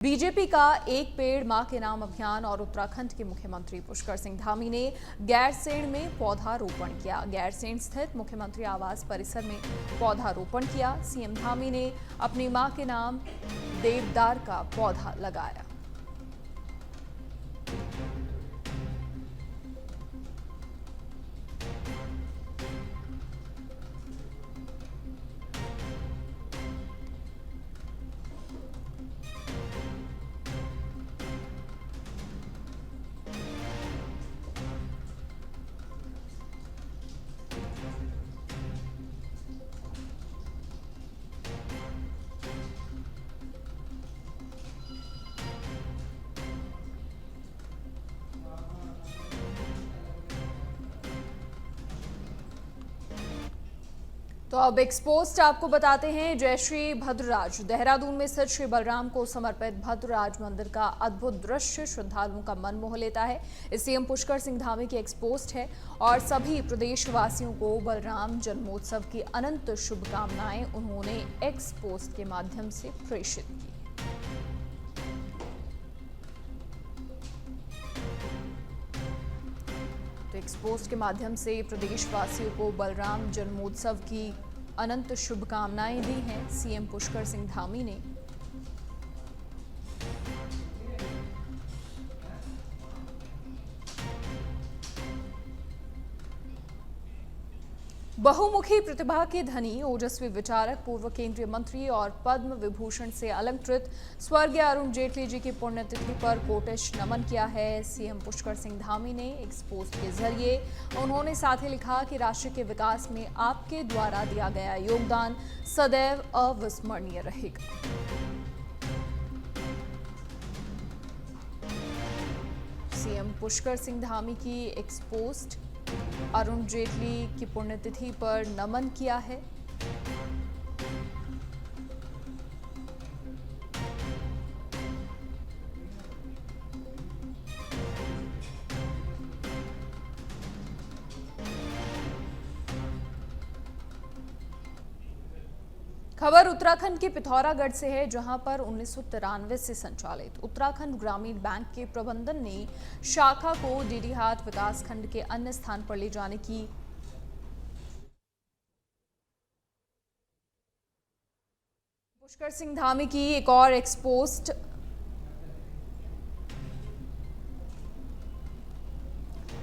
BJP का एक पेड़ मां के नाम अभियान और उत्तराखंड के मुख्यमंत्री पुष्कर सिंह धामी ने गैरसैंण में पौधारोपण किया। गैरसैंण स्थित मुख्यमंत्री आवास परिसर में पौधारोपण किया। सीएम धामी ने अपनी मां के नाम देवदार का पौधा लगाया। तो अब एक्सपोस्ट आपको बताते हैं। जय श्री भद्रराज। देहरादून में स्थित श्री बलराम को समर्पित भद्रराज मंदिर का अद्भुत दृश्य श्रद्धालुओं का मन मोह लेता है। इस सीएम पुष्कर सिंह धामी की एक्सपोस्ट है और सभी प्रदेशवासियों को बलराम जन्मोत्सव की अनंत शुभकामनाएं उन्होंने एक्सपोस्ट के माध्यम से प्रेषित की। तो एक्सपोस्ट के माध्यम से प्रदेशवासियों को बलराम जन्मोत्सव की अनंत शुभकामनाएं दी हैं सीएम पुष्कर सिंह धामी ने। बहुमुखी प्रतिभा के धनी ओजस्वी विचारक पूर्व केंद्रीय मंत्री और पद्म विभूषण से अलंकृत स्वर्गीय अरुण जेटली जी की पुण्यतिथि पर कोटिश नमन किया है सीएम पुष्कर सिंह धामी ने। एक्सपोस्ट के जरिए उन्होंने साथ ही लिखा कि राष्ट्र के विकास में आपके द्वारा दिया गया योगदान सदैव अविस्मरणीय रहेगा। सीएम पुष्कर सिंह धामी की एक्सपोस्ट अरुण जेटली की पुण्यतिथि पर नमन किया है। खबर उत्तराखंड के पिथौरागढ़ से है, जहां पर 1993 से संचालित उत्तराखंड ग्रामीण बैंक के प्रबंधन ने शाखा को डीडीहाट विकासखंड के अन्य स्थान पर ले जाने की पुष्कर सिंह धामी की एक और एक्सपोस्ट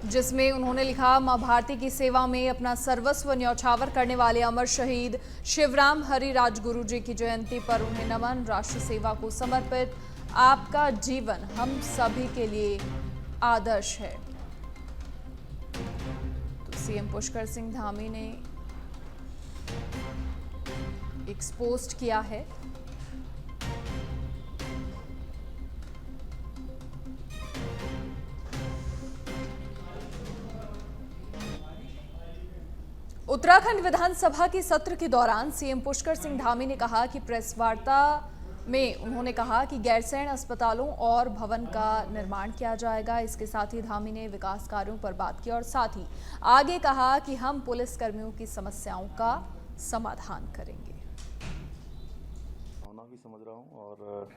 जिसमें उन्होंने लिखा, मां भारती की सेवा में अपना सर्वस्व न्यौछावर करने वाले अमर शहीद शिवराम हरि राजगुरु जी की जयंती पर उन्हें नमन। राष्ट्र सेवा को समर्पित आपका जीवन हम सभी के लिए आदर्श है। तो सीएम पुष्कर सिंह धामी ने एक्सपोस्ट किया है। उत्तराखंड विधानसभा की सत्र के दौरान सीएम पुष्कर सिंह धामी ने कहा कि प्रेस वार्ता में उन्होंने कहा कि गैरसैंण अस्पतालों और भवन का निर्माण किया जाएगा। इसके साथ ही धामी ने विकास कार्यों पर बात की और साथ ही आगे कहा कि हम पुलिस कर्मियों की समस्याओं का समाधान करेंगे। होना भी समझ रहा हूँ और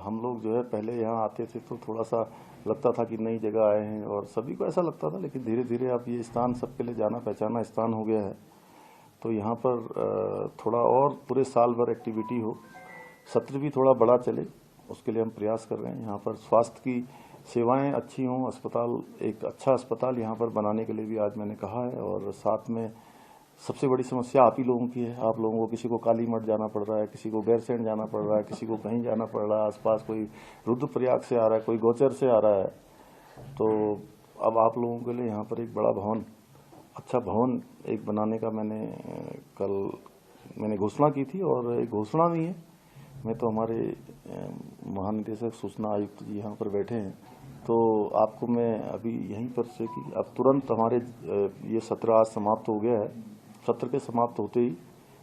हम लोग जो है पहले यहाँ आते थे तो थोड़ा सा लगता था कि नई जगह आए हैं और सभी को ऐसा लगता था, लेकिन धीरे धीरे अब ये स्थान सबके लिए जाना पहचाना स्थान हो गया है। तो यहाँ पर थोड़ा और पूरे साल भर एक्टिविटी हो, सत्र भी थोड़ा बड़ा चले, उसके लिए हम प्रयास कर रहे हैं। यहाँ पर स्वास्थ्य की सेवाएं अच्छी हों, अस्पताल एक अच्छा अस्पताल यहाँ पर बनाने के लिए भी आज मैंने कहा है। और साथ में सबसे बड़ी समस्या आप ही लोगों की है। आप लोगों को किसी को काली मठ जाना पड़ रहा है, किसी को गैरसैंण जाना पड़ रहा है, किसी को कहीं जाना पड़ रहा है, आसपास कोई रुद्रप्रयाग से आ रहा है, कोई गोचर से आ रहा है। तो अब आप लोगों के लिए यहाँ पर एक बड़ा भवन, अच्छा भवन एक बनाने का मैंने घोषणा की थी और एक घोषणा भी है। मैं तो हमारे महानिदेशक सूचना आयुक्त जी यहाँ पर बैठे हैं, तो आपको मैं अभी यहीं पर से कि अब तुरंत हमारे ये सत्र आज समाप्त हो गया है। सत्र के समाप्त होते ही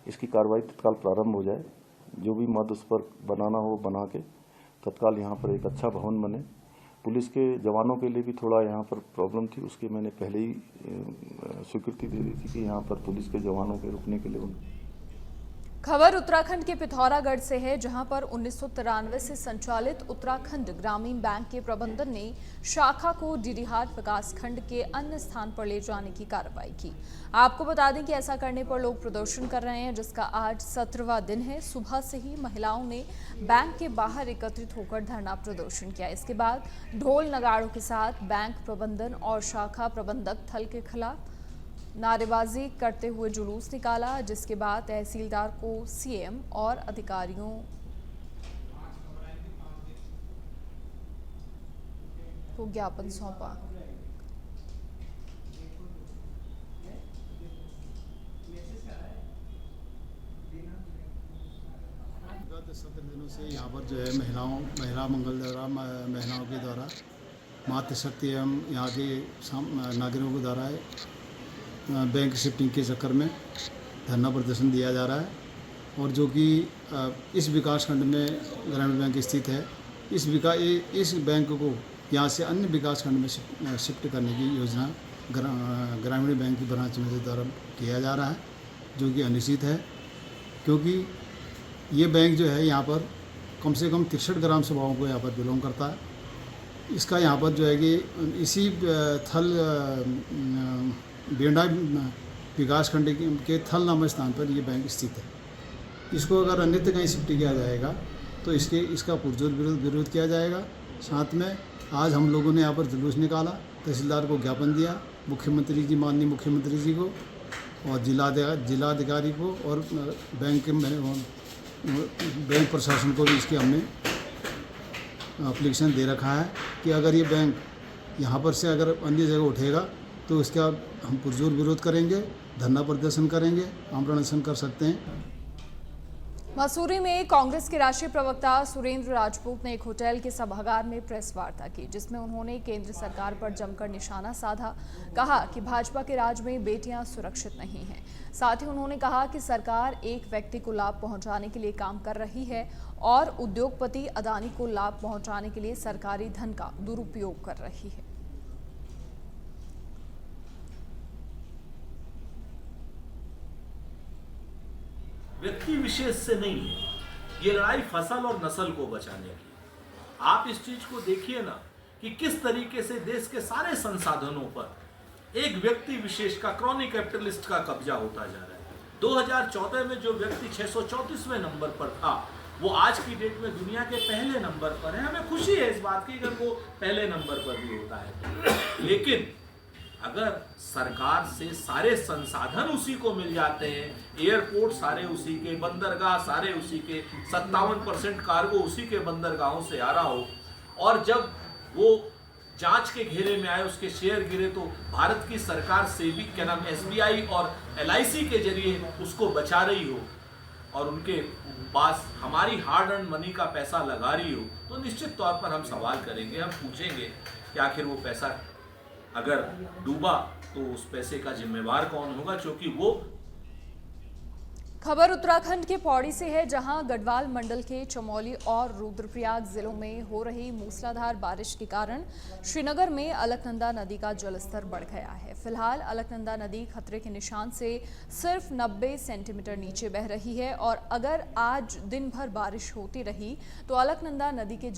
इसकी कार्रवाई तत्काल प्रारंभ हो जाए। जो भी मद उस पर बनाना हो बना के तत्काल यहाँ पर एक अच्छा भवन बने। पुलिस के जवानों के लिए भी थोड़ा यहाँ पर प्रॉब्लम थी, उसकी मैंने पहले ही स्वीकृति दे दी थी कि यहाँ पर पुलिस के जवानों के रुकने के लिए खबर उत्तराखंड के पिथौरागढ़ से है, जहां पर 1993 से संचालित उत्तराखंड ग्रामीण बैंक के प्रबंधन ने शाखा को डीडीहाट विकास खंड के अन्य स्थान पर ले जाने की कार्रवाई की। आपको बता दें कि ऐसा करने पर लोग प्रदर्शन कर रहे हैं, जिसका आज 17वां दिन है। सुबह से ही महिलाओं ने बैंक के बाहर एकत्रित होकर धरना प्रदर्शन किया। इसके बाद ढोल नगाड़ों के साथ बैंक प्रबंधन और शाखा प्रबंधक थल के खिलाफ नारेबाजी करते हुए जुलूस निकाला, जिसके बाद तहसीलदार को सीएम और अधिकारियों को ज्ञापन सौंपा। विगत 17 दिनों से यहाँ पर जो है महिला मंगल द्वारा महिलाओं के द्वारा मातृशक्ति एवं यहाँ के नागरिकों के द्वारा बैंक शिफ्टिंग के चक्कर में धरना प्रदर्शन दिया जा रहा है। और जो कि इस विकास खंड में ग्रामीण बैंक स्थित है, इस बैंक को यहाँ से अन्य विकास खंड में शिफ्ट करने की योजना ग्रामीण बैंक की ब्रांच में द्वारा किया जा रहा है, जो कि अनिश्चित है। क्योंकि ये बैंक जो है यहाँ पर कम से कम 63 ग्राम सभाओं को यहाँ पर बिलोंग करता है। इसका यहाँ पर जो है कि इसी थल बेंडा विकास खंड के थल नामक स्थान पर ये बैंक स्थित है। इसको अगर अन्यत्र कहीं शिफ्ट किया जाएगा तो इसका पुरजोर विरोध किया जाएगा। साथ में आज हम लोगों ने यहाँ पर जुलूस निकाला, तहसीलदार को ज्ञापन दिया, मुख्यमंत्री जी, माननीय मुख्यमंत्री जी को और जिलाधिकारी को और बैंक प्रशासन को भी इसके हमने एप्लीकेशन दे रखा है कि अगर ये बैंक यहाँ पर से अगर अन्य जगह उठेगा तो इसका हम पुरजोर विरोध करेंगे, धरना प्रदर्शन करेंगे, आमरण अनशन कर सकते हैं। मसूरी में कांग्रेस के राष्ट्रीय प्रवक्ता सुरेंद्र राजपूत ने एक होटल के सभागार में प्रेस वार्ता की, जिसमें उन्होंने केंद्र सरकार पर जमकर निशाना साधा। कहा कि भाजपा के राज में बेटियां सुरक्षित नहीं हैं। साथ ही उन्होंने कहा कि सरकार एक व्यक्ति को लाभ पहुंचाने के लिए काम कर रही है और उद्योगपति अदानी को लाभ पहुंचाने के लिए सरकारी धन का दुरुपयोग कर रही है। व्यक्ति विशेष से नहीं है, ये लड़ाई फसल और नस्ल को बचाने की। आप इस चीज को देखिए ना कि किस तरीके से देश के सारे संसाधनों पर एक व्यक्ति विशेष का, क्रॉनिक कैपिटलिस्ट का कब्जा होता जा रहा है। 2014 में जो व्यक्ति 634वें नंबर पर था, वो आज की डेट में दुनिया के पहले नंबर पर है। हमें खुशी है इस बात की अगर वो पहले नंबर पर भी होता है। लेकिन अगर सरकार से सारे संसाधन उसी को मिल जाते हैं, एयरपोर्ट सारे उसी के, बंदरगाह सारे उसी के, 57% कार्गो उसी के बंदरगाहों से आ रहा हो, और जब वो जांच के घेरे में आए, उसके शेयर गिरे, तो भारत की सरकार से भी क्या नाम SBI और LIC के जरिए उसको बचा रही हो और उनके पास हमारी हार्ड अर्न मनी का पैसा लगा रही हो, तो निश्चित तौर पर हम सवाल करेंगे, हम पूछेंगे कि आखिर वो पैसा अगर डूबा तो उस पैसे का जिम्मेवार कौन होगा, क्योंकि वो। खबर उत्तराखंड के पौड़ी से है, जहां गढ़वाल मंडल के चमोली और रुद्रप्रयाग जिलों में हो रही मूसलाधार बारिश के कारण श्रीनगर में अलकनंदा नदी का जलस्तर बढ़ गया है। फिलहाल अलकनंदा नदी खतरे के निशान से सिर्फ 90 सेंटीमीटर नीचे बह रही है और अगर आज दिन भर बारिश होती रही तो अलकनंदा नदी के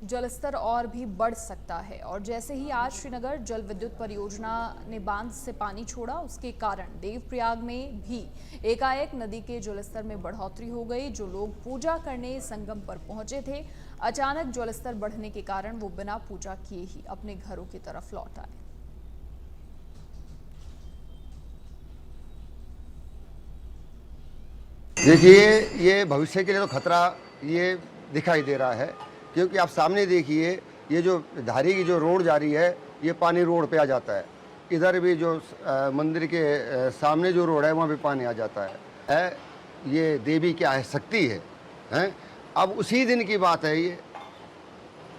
जलस्तर और भी बढ़ सकता है। और जैसे ही आज श्रीनगर जल विद्युत परियोजना ने बांध से पानी छोड़ा, उसके कारण देवप्रयाग में भी एकाएक नदी के जलस्तर में बढ़ोतरी हो गई। जो लोग पूजा करने संगम पर पहुंचे थे, अचानक जलस्तर बढ़ने के कारण वो बिना पूजा किए ही अपने घरों की तरफ लौट आए। देखिए, ये भविष्य के लिए तो खतरा ये दिखाई दे रहा है, क्योंकि आप सामने देखिए, ये जो धारी की जो रोड जा रही है, ये पानी रोड पे आ जाता है। इधर भी जो मंदिर के सामने जो रोड है, वहाँ भी पानी आ जाता है। ये देवी क्या है, शक्ति है, हैं? अब उसी दिन की बात है, ये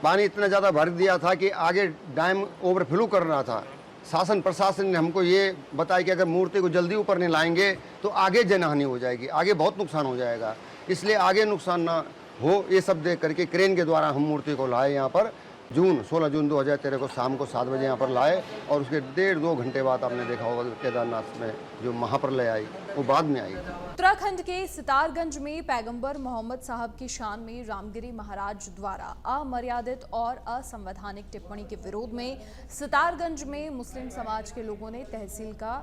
पानी इतना ज़्यादा भर दिया था कि आगे डैम ओवरफ्लो करना था। शासन प्रशासन ने हमको ये बताया कि अगर मूर्ति को जल्दी ऊपर नहीं लाएंगे तो आगे जनहानि हो जाएगी, आगे बहुत नुकसान हो जाएगा, इसलिए आगे नुकसान ना हो ये सब देख करके क्रेन के द्वारा हम मूर्ति को लाए यहाँ पर जून 16 जून 2013 को शाम को 7 बजे यहाँ पर लाए और उसके 1.5-2 घंटे बाद आपने देखा होगा केदारनाथ में जो महाप्रलय आई वो बाद में आई। उत्तराखंड के सितारगंज में पैगंबर मोहम्मद साहब की शान में रामगिरी महाराज द्वारा अमर्यादित और असंवैधानिक टिप्पणी के विरोध में सितारगंज में मुस्लिम समाज के लोगों ने तहसील का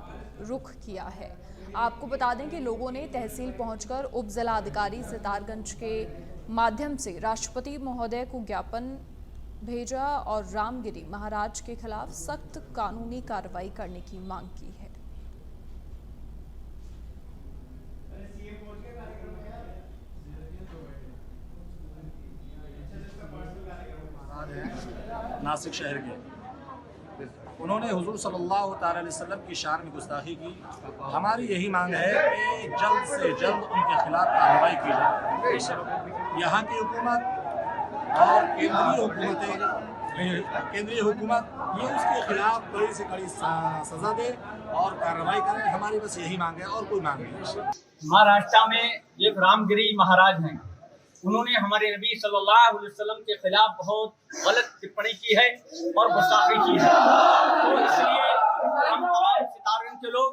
रुख किया है। आपको बता दें कि लोगों ने तहसील पहुंचकर उप जिलाधिकारी सितारगंज के माध्यम से राष्ट्रपति महोदय को ज्ञापन भेजा और रामगिरी महाराज के खिलाफ सख्त कानूनी कार्रवाई करने की मांग की है। नासिक शहर के उन्होंने हुजूर सल्लल्लाहु अलैहि वसल्लम की शान में गुस्ताखी की। हमारी यही मांग है कि जल्द से जल्द उनके खिलाफ कार्रवाई की जाए। यहाँ की हुकूमत और केंद्रीय हुकूमत ये उसके खिलाफ कड़ी से कड़ी सजा दे और कार्रवाई करे। हमारी बस यही मांग है और कोई मांग नहीं। महाराष्ट्र में एक रामगिरी महाराज हैं, उन्होंने हमारे नबी सल्लल्लाहु अलैहि वसल्लम के खिलाफ बहुत गलत टिप्पणी की है और गुस्ताखी की है। तो इसलिए हम तमाम सितारगंज के लोग,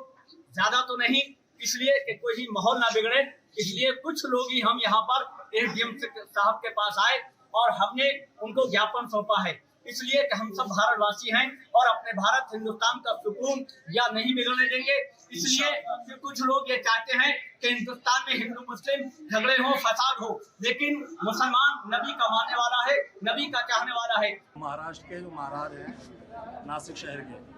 ज्यादा तो नहीं, इसलिए कि कोई ही माहौल ना बिगड़े, इसलिए कुछ लोग ही हम यहाँ पर एसडीएम साहब के पास आए और हमने उनको ज्ञापन सौंपा है। इसलिए कि हम सब भारतवासी हैं और अपने भारत हिंदुस्तान का सुकून या नहीं बिगड़ने देंगे। इसलिए कि कुछ लोग ये चाहते हैं कि हिंदुस्तान में हिंदू मुस्लिम झगड़े हो, फसाद हो, लेकिन मुसलमान नबी का मानने वाला है, नबी का चाहने वाला है। महाराष्ट्र के जो महाराज हैं नासिक शहर के,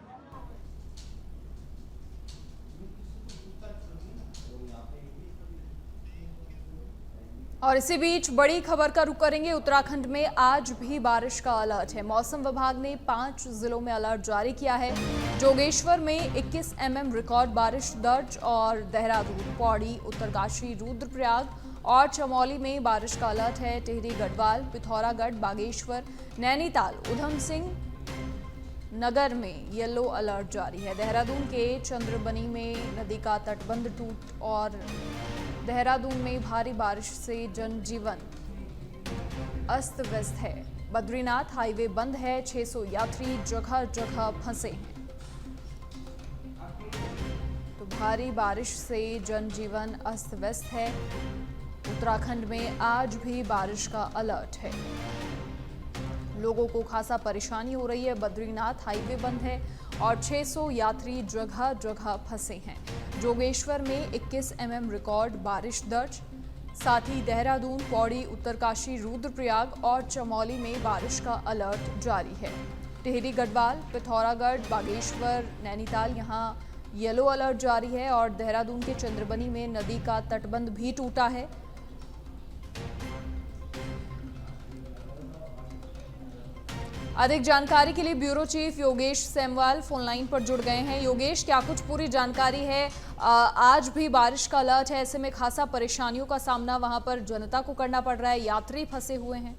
और इसी बीच बड़ी खबर का रुख करेंगे। उत्तराखंड में आज भी बारिश का अलर्ट है। मौसम विभाग ने 5 जिलों में अलर्ट जारी किया है। जोगेश्वर में 21 mm रिकॉर्ड बारिश दर्ज और देहरादून, पौड़ी, उत्तरकाशी, रुद्रप्रयाग और चमोली में बारिश का अलर्ट है। टिहरी, गढ़वाल, पिथौरागढ़, बागेश्वर, नैनीताल, उधम सिंह नगर में येलो अलर्ट जारी है। देहरादून के चंद्रबनी में नदी का तटबंध टूट और देहरादून में भारी बारिश से जनजीवन अस्त व्यस्त है। बद्रीनाथ हाईवे बंद है। 600 यात्री जगह जगह फंसे हैं। तो भारी बारिश से जनजीवन अस्त व्यस्त है। उत्तराखंड में आज भी बारिश का अलर्ट है। लोगों को खासा परेशानी हो रही है। बद्रीनाथ हाईवे बंद है और 600 यात्री जगह जगह फंसे हैं। जोगेश्वर में 21 mm रिकॉर्ड बारिश दर्ज, साथ ही देहरादून, पौड़ी, उत्तरकाशी, रुद्रप्रयाग और चमोली में बारिश का अलर्ट जारी है। टिहरी, गढ़वाल, पिथौरागढ़, बागेश्वर, नैनीताल यहाँ येलो अलर्ट जारी है और देहरादून के चंद्रबनी में नदी का तटबंध भी टूटा है। अधिक जानकारी के लिए bureau chief Yogesh Semwal phone line पर जुड़ गए हैं। योगेश, क्या कुछ पूरी जानकारी है? आज भी बारिश का अलर्ट है, ऐसे में खासा परेशानियों का सामना वहां पर जनता को करना पड़ रहा है, यात्री फंसे हुए हैं।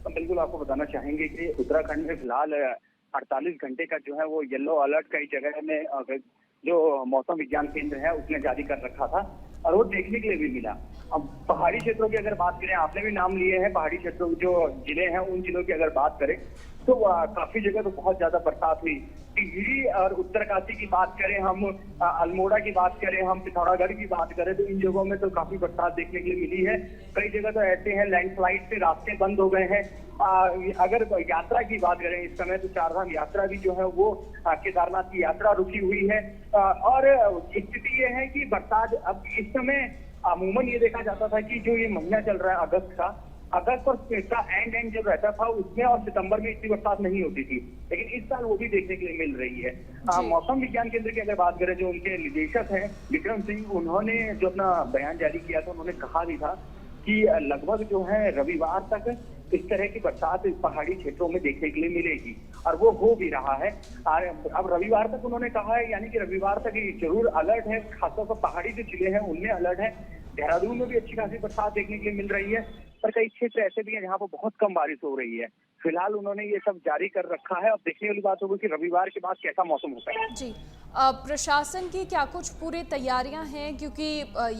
बिल्कुल, आपको बताना चाहेंगे कि उत्तराखंड में फिलहाल 48 घंटे का जो है वो येलो अलर्ट कई जगह में जो मौसम विज्ञान केंद्र है उसने जारी कर रखा था और वो देखने के लिए भी मिला। अब पहाड़ी क्षेत्रों की अगर बात करें, आपने भी नाम लिए हैं पहाड़ी क्षेत्रों जो जिले हैं, उन जिलों की अगर बात करें तो काफी जगह तो बहुत ज्यादा बरसात हुई। टिहरी और उत्तरकाशी की बात करें, हम अल्मोड़ा की बात करें, हम पिथौरागढ़ की बात करें तो इन जगहों में तो काफी बरसात देखने के लिए मिली है। कई जगह तो ऐसे हैं लैंडस्लाइड से रास्ते बंद हो गए हैं। अगर यात्रा की बात करें इस समय तो चारधाम यात्रा भी जो है वो केदारनाथ की यात्रा रुकी हुई है। और स्थिति ये है कि बरसात अब इस समय अमूमन ये देखा जाता था कि जो ये महीना चल रहा है अगस्त और का एंड जब रहता था उसमें और सितंबर में इतनी बरसात नहीं होती थी, लेकिन इस साल वो भी देखने के लिए मिल रही है। मौसम विज्ञान केंद्र की अगर बात करें, जो उनके निदेशक हैं विक्रम सिंह, उन्होंने जो अपना बयान जारी किया था उन्होंने कहा भी था कि लगभग जो है रविवार तक इस तरह की बरसात पहाड़ी क्षेत्रों में देखने के लिए मिलेगी और वो हो भी रहा है। अब रविवार तक उन्होंने कहा है, यानी कि रविवार तक जरूर अलर्ट है। खासतौर पर पहाड़ी जो जिले हैं उनमें अलर्ट है। देहरादून में भी अच्छी खासी बरसात देखने के लिए मिल रही है, पर कई क्षेत्र ऐसे भी हैं जहाँ पर बहुत कम बारिश हो रही है। फिलहाल उन्होंने ये सब जारी कर रखा है। अब देखने वाली बात होगी कि रविवार के बाद कैसा मौसम होता है। जी, प्रशासन की क्या कुछ पूरी तैयारियां हैं, क्योंकि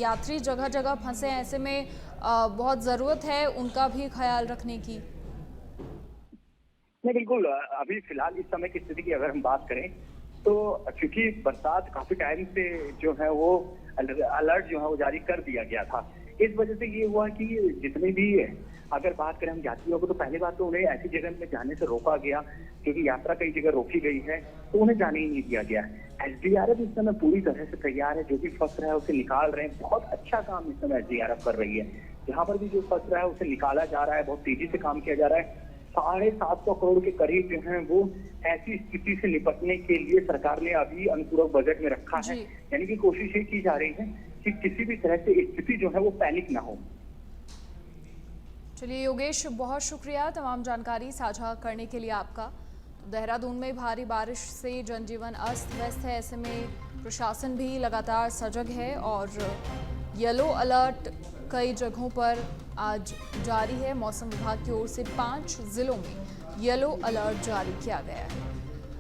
यात्री जगह जगह फंसे हैं, ऐसे में बहुत ज़रूरत है उनका भी ख्याल रखने की। नहीं, बिल्कुल। अभी फिलहाल इस समय की स्थिति की अगर हम बात करें तो क्योंकि बरसात काफी टाइम से जो है वो अलर्ट जो है वो जारी कर दिया गया था, इस वजह से ये हुआ कि जितने भी अगर बात करें हम यात्रियों को, तो पहली बात तो उन्हें ऐसी जगह में जाने से रोका गया क्योंकि यात्रा कई जगह रोकी गई है, तो उन्हें जाने ही नहीं दिया गया। एसडीआरएफ इस समय पूरी तरह से तैयार है, जो भी फंस रहा है उसे निकाल रहे हैं। बहुत अच्छा काम इस समय एसडीआरएफ कर रही है। जहाँ पर भी जो फंस रहा है उसे निकाला जा रहा है, बहुत तेजी से काम किया जा रहा है। 750 करोड़ के करीब जो है वो ऐसी स्थिति से निपटने के लिए सरकार ने अभी अनुपूरक बजट में रखा है। यानी कि कोशिश ये की जा रही है कि किसी भी तरह से स्थिति जो है वो पैनिक ना हो। चलिए योगेश, बहुत शुक्रिया तमाम जानकारी साझा करने के लिए आपका। तो देहरादून में भारी बारिश से जनजीवन अस्त व्यस्त है, ऐसे में प्रशासन भी लगातार सजग है और येलो अलर्ट कई जगहों पर आज जारी है। मौसम विभाग की ओर से 5 जिलों में येलो अलर्ट जारी किया गया है।